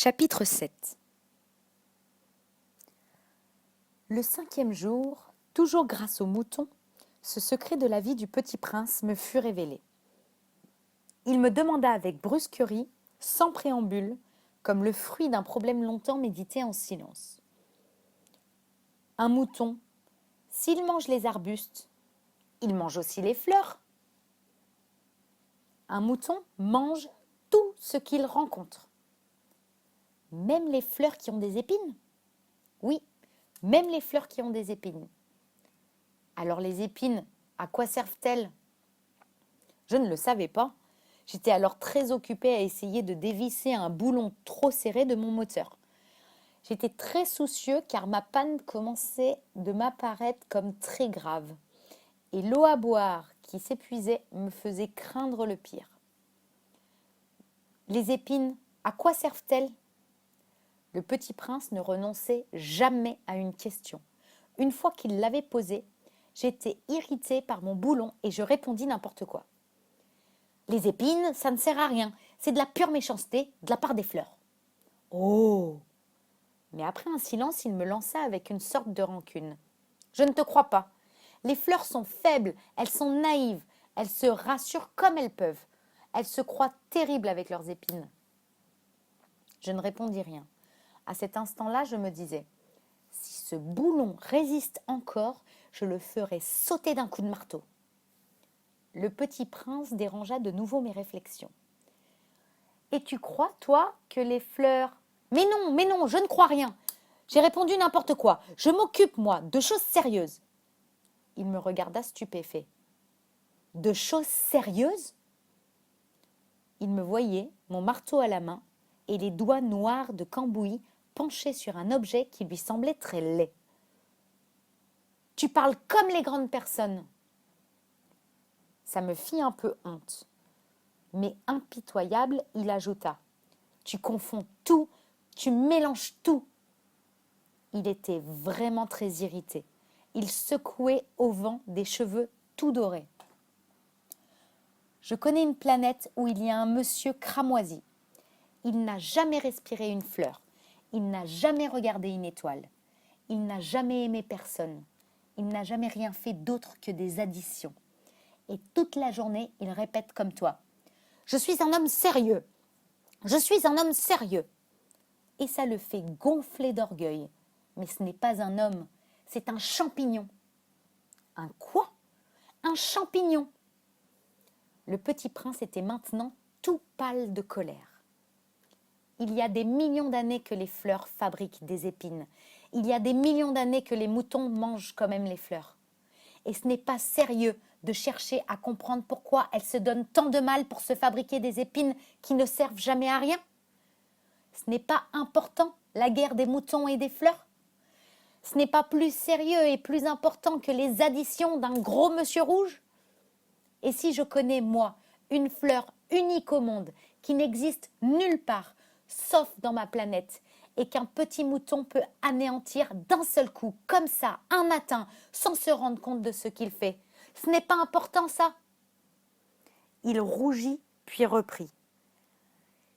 Chapitre 7. Le 5e jour, toujours grâce au mouton, ce secret de la vie du petit prince me fut révélé. Il me demanda avec brusquerie, sans préambule, comme le fruit d'un problème longtemps médité en silence. Un mouton, s'il mange les arbustes, il mange aussi les fleurs. Un mouton mange tout ce qu'il rencontre. Même les fleurs qui ont des épines? Oui, même les fleurs qui ont des épines. Alors les épines, à quoi servent-elles? Je ne le savais pas. J'étais alors très occupée à essayer de dévisser un boulon trop serré de mon moteur. J'étais très soucieux car ma panne commençait de m'apparaître comme très grave. Et l'eau à boire qui s'épuisait me faisait craindre le pire. Les épines, à quoi servent-elles? Le petit prince ne renonçait jamais à une question. Une fois qu'il l'avait posée, j'étais irritée par mon boulon et je répondis n'importe quoi. Les épines, ça ne sert à rien. C'est de la pure méchanceté de la part des fleurs. Oh! Mais après un silence, il me lança avec une sorte de rancune. Je ne te crois pas. Les fleurs sont faibles, elles sont naïves, elles se rassurent comme elles peuvent. Elles se croient terribles avec leurs épines. Je ne répondis rien. À cet instant-là, je me disais, si ce boulon résiste encore, je le ferai sauter d'un coup de marteau. Le petit prince dérangea de nouveau mes réflexions. Et tu crois, toi, que les fleurs... Mais non, je ne crois rien. J'ai répondu n'importe quoi. Je m'occupe, moi, de choses sérieuses. Il me regarda stupéfait. De choses sérieuses? Il me voyait, mon marteau à la main, et les doigts noirs de cambouis penchés sur un objet qui lui semblait très laid. Tu parles comme les grandes personnes. Ça me fit un peu honte. Mais impitoyable, il ajouta. Tu confonds tout, tu mélanges tout. Il était vraiment très irrité. Il secouait au vent des cheveux tout dorés. Je connais une planète où il y a un monsieur cramoisi. Il n'a jamais respiré une fleur. Il n'a jamais regardé une étoile. Il n'a jamais aimé personne. Il n'a jamais rien fait d'autre que des additions. Et toute la journée, il répète comme toi. Je suis un homme sérieux. Je suis un homme sérieux. Et ça le fait gonfler d'orgueil. Mais ce n'est pas un homme, c'est un champignon. Un quoi? Un champignon. Le petit prince était maintenant tout pâle de colère. Il y a des millions d'années que les fleurs fabriquent des épines. Il y a des millions d'années que les moutons mangent quand même les fleurs. Et ce n'est pas sérieux de chercher à comprendre pourquoi elles se donnent tant de mal pour se fabriquer des épines qui ne servent jamais à rien. Ce n'est pas important, la guerre des moutons et des fleurs. Ce n'est pas plus sérieux et plus important que les additions d'un gros monsieur rouge. Et si je connais, moi, une fleur unique au monde qui n'existe nulle part, sauf dans ma planète, et qu'un petit mouton peut anéantir d'un seul coup, comme ça, un matin, sans se rendre compte de ce qu'il fait, ce n'est pas important ça? Il rougit, puis reprit.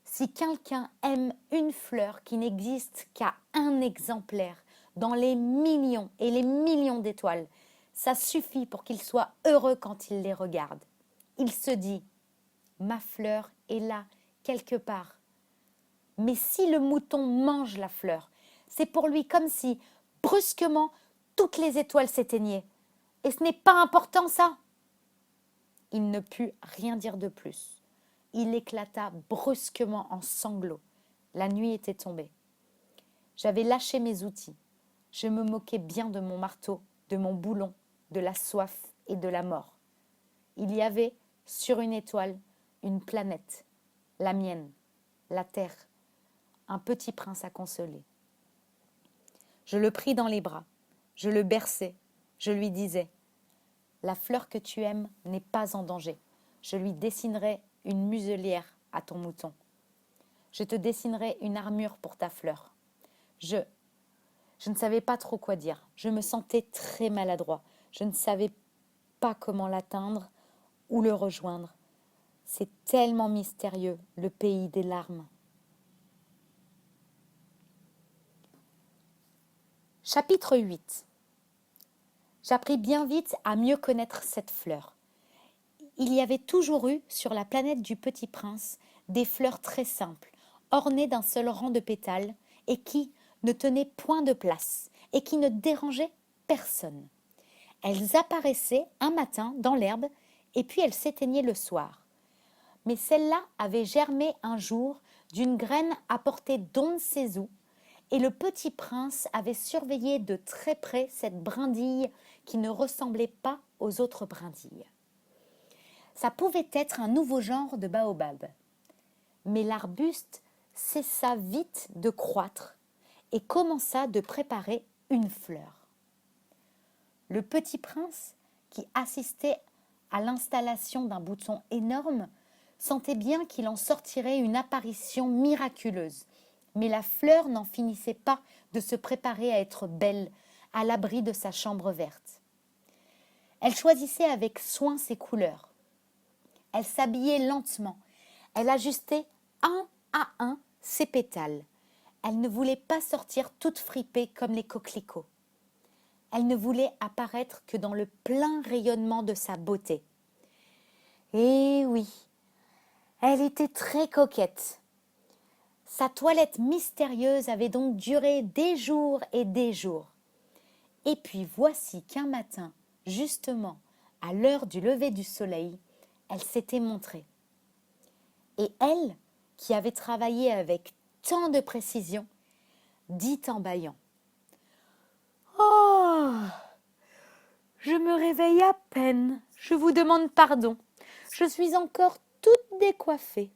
Si quelqu'un aime une fleur qui n'existe qu'à un exemplaire, dans les millions et les millions d'étoiles, ça suffit pour qu'il soit heureux quand il les regarde. Il se dit, ma fleur est là, quelque part. Mais si le mouton mange la fleur, c'est pour lui comme si, brusquement, toutes les étoiles s'éteignaient. Et ce n'est pas important, ça. Il ne put rien dire de plus. Il éclata brusquement en sanglots. La nuit était tombée. J'avais lâché mes outils. Je me moquais bien de mon marteau, de mon boulon, de la soif et de la mort. Il y avait, sur une étoile, une planète, la mienne, la terre, un petit prince à consoler. Je le pris dans les bras, je le berçai, je lui disais « La fleur que tu aimes n'est pas en danger. Je lui dessinerai une muselière à ton mouton. Je te dessinerai une armure pour ta fleur. Je ne savais pas trop quoi dire. Je me sentais très maladroit. Je ne savais pas comment l'atteindre ou le rejoindre. C'est tellement mystérieux, le pays des larmes. Chapitre 8. J'appris bien vite à mieux connaître cette fleur. Il y avait toujours eu, sur la planète du Petit Prince, des fleurs très simples, ornées d'un seul rang de pétales, et qui ne tenaient point de place, et qui ne dérangeaient personne. Elles apparaissaient un matin dans l'herbe, et puis elles s'éteignaient le soir. Mais celle-là avait germé un jour d'une graine apportée d'on ne sait où, et le Petit Prince avait surveillé de très près cette brindille qui ne ressemblait pas aux autres brindilles. Ça pouvait être un nouveau genre de baobab. Mais l'arbuste cessa vite de croître et commença de préparer une fleur. Le Petit Prince, qui assistait à l'installation d'un bouton énorme, sentait bien qu'il en sortirait une apparition miraculeuse. Mais la fleur n'en finissait pas de se préparer à être belle, à l'abri de sa chambre verte. Elle choisissait avec soin ses couleurs. Elle s'habillait lentement. Elle ajustait un à un ses pétales. Elle ne voulait pas sortir toute fripée comme les coquelicots. Elle ne voulait apparaître que dans le plein rayonnement de sa beauté. Et oui, elle était très coquette. Sa toilette mystérieuse avait donc duré des jours et des jours. Et puis voici qu'un matin, justement, à l'heure du lever du soleil, elle s'était montrée. Et elle, qui avait travaillé avec tant de précision, dit en bâillant : « Oh, je me réveille à peine, je vous demande pardon, je suis encore toute décoiffée. »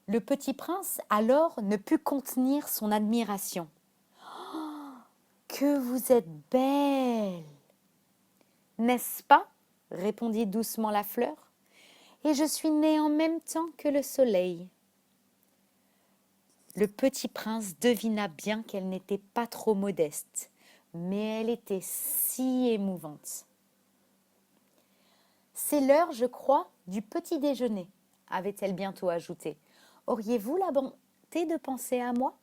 Le Petit Prince, alors, ne put contenir son admiration. « Que vous êtes belle !»« N'est-ce pas ?» répondit doucement la fleur. « Et je suis née en même temps que le soleil. » Le Petit Prince devina bien qu'elle n'était pas trop modeste, mais elle était si émouvante. « C'est l'heure, je crois, du petit déjeuner, » avait-elle bientôt ajouté. « Auriez-vous la bonté de penser à moi ?»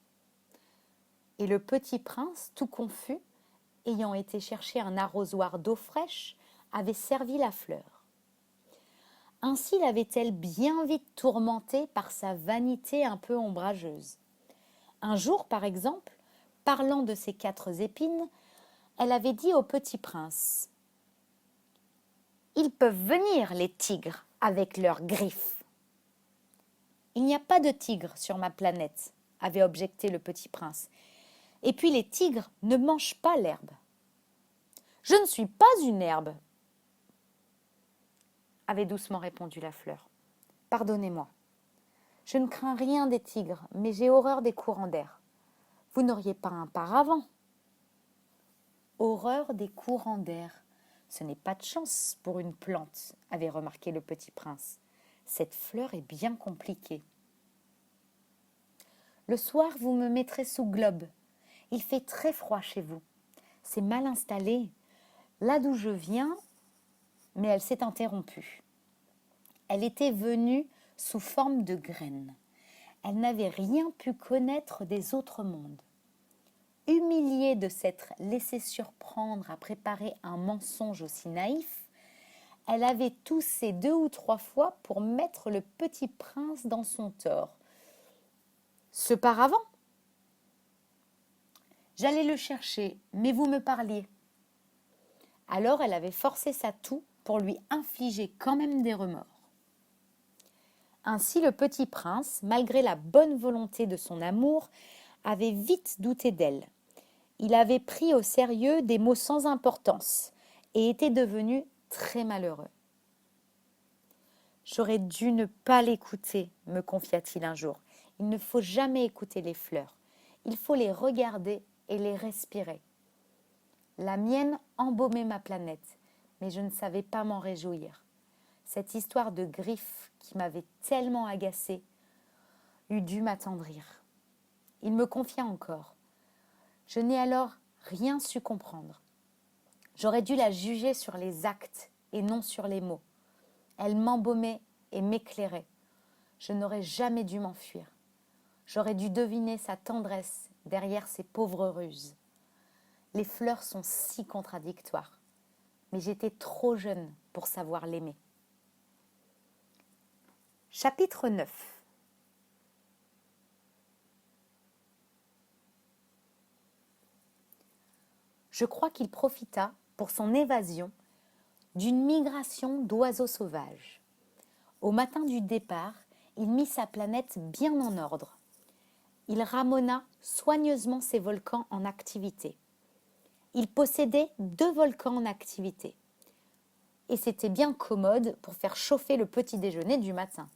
Et le Petit Prince, tout confus, ayant été chercher un arrosoir d'eau fraîche, avait servi la fleur. Ainsi l'avait-elle bien vite tourmentée par sa vanité un peu ombrageuse. Un jour, par exemple, parlant de ses 4 épines, elle avait dit au Petit Prince : « Ils peuvent venir, les tigres, avec leurs griffes. »« Il n'y a pas de tigres sur ma planète, » avait objecté le Petit Prince. « Et puis les tigres ne mangent pas l'herbe. »« Je ne suis pas une herbe, » avait doucement répondu la fleur. « Pardonnez-moi. Je ne crains rien des tigres, mais j'ai horreur des courants d'air. Vous n'auriez pas un paravent ? » Horreur des courants d'air. Ce n'est pas de chance pour une plante, avait remarqué le Petit Prince. Cette fleur est bien compliquée. Le soir, vous me mettrez sous globe. Il fait très froid chez vous. C'est mal installé. Là d'où je viens, mais elle s'est interrompue. Elle était venue sous forme de graine. Elle n'avait rien pu connaître des autres mondes. Humiliée de s'être laissée surprendre à préparer un mensonge aussi naïf, elle avait toussé 2 ou 3 fois pour mettre le Petit Prince dans son tort. Ce paravent ? J'allais le chercher, mais vous me parliez. Alors elle avait forcé sa toux pour lui infliger quand même des remords. Ainsi le Petit Prince, malgré la bonne volonté de son amour, avait vite douté d'elle. Il avait pris au sérieux des mots sans importance et était devenu très malheureux. « J'aurais dû ne pas l'écouter, » me confia-t-il un jour. « Il ne faut jamais écouter les fleurs. Il faut les regarder et les respirer. La mienne embaumait ma planète, mais je ne savais pas m'en réjouir. Cette histoire de griffes qui m'avait tellement agacée eût dû m'attendrir. » Il me confia encore. Je n'ai alors rien su comprendre. J'aurais dû la juger sur les actes et non sur les mots. Elle m'embaumait et m'éclairait. Je n'aurais jamais dû m'enfuir. J'aurais dû deviner sa tendresse derrière ses pauvres ruses. Les fleurs sont si contradictoires. Mais j'étais trop jeune pour savoir l'aimer. Chapitre 9. Je crois qu'il profita, pour son évasion, d'une migration d'oiseaux sauvages. Au matin du départ, il mit sa planète bien en ordre. Il ramena soigneusement ses volcans en activité. Il possédait 2 volcans en activité. Et c'était bien commode pour faire chauffer le petit déjeuner du matin.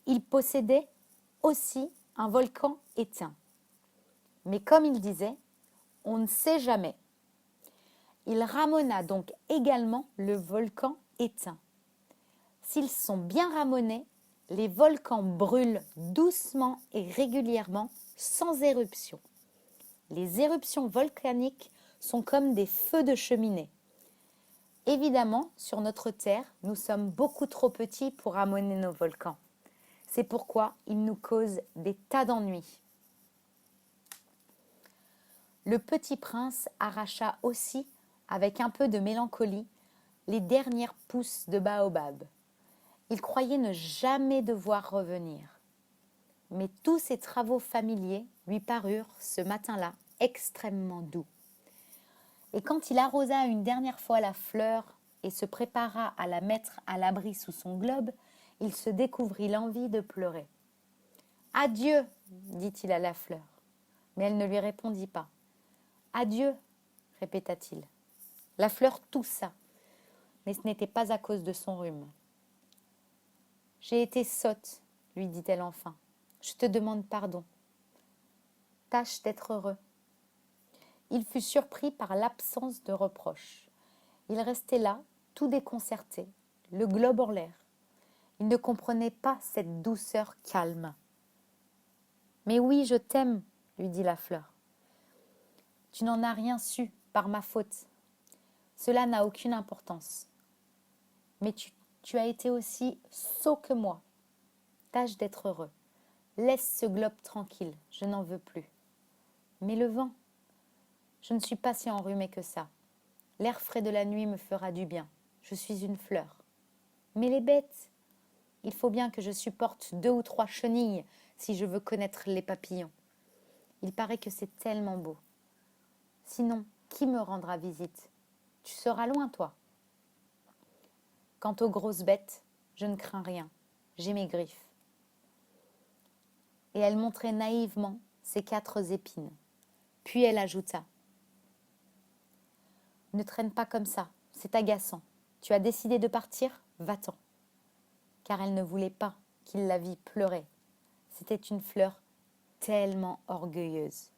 Il possédait aussi un volcan éteint. Mais comme il disait, on ne sait jamais. Il ramena donc également le volcan éteint. S'ils sont bien ramenés, les volcans brûlent doucement et régulièrement, sans éruption. Les éruptions volcaniques sont comme des feux de cheminée. Évidemment, sur notre Terre, nous sommes beaucoup trop petits pour ramener nos volcans. C'est pourquoi ils nous causent des tas d'ennuis. Le petit prince arracha aussi, avec un peu de mélancolie, les dernières pousses de baobab. Il croyait ne jamais devoir revenir. Mais tous ses travaux familiers lui parurent, ce matin-là, extrêmement doux. Et quand il arrosa une dernière fois la fleur et se prépara à la mettre à l'abri sous son globe, il se découvrit l'envie de pleurer. « Adieu !» dit-il à la fleur. Mais elle ne lui répondit pas. « Adieu !» répéta-t-il. La fleur toussa, mais ce n'était pas à cause de son rhume. « J'ai été sotte, lui dit-elle enfin. Je te demande pardon. Tâche d'être heureux. » Il fut surpris par l'absence de reproche. Il restait là, tout déconcerté, le globe en l'air. Il ne comprenait pas cette douceur calme. « Mais oui, je t'aime, lui dit la fleur. Tu n'en as rien su par ma faute. Cela n'a aucune importance. Mais tu as été aussi sot que moi. Tâche d'être heureux. Laisse ce globe tranquille, je n'en veux plus. Mais le vent, je ne suis pas si enrhumée que ça. L'air frais de la nuit me fera du bien. Je suis une fleur. Mais les bêtes, il faut bien que je supporte 2 ou 3 chenilles si je veux connaître les papillons. Il paraît que c'est tellement beau. Sinon, qui me rendra visite? Tu seras loin, toi. Quant aux grosses bêtes, je ne crains rien. J'ai mes griffes. Et elle montrait naïvement ses 4 épines. Puis elle ajouta. Ne traîne pas comme ça, c'est agaçant. Tu as décidé de partir, va-t'en. Car elle ne voulait pas qu'il la vît pleurer. C'était une fleur tellement orgueilleuse.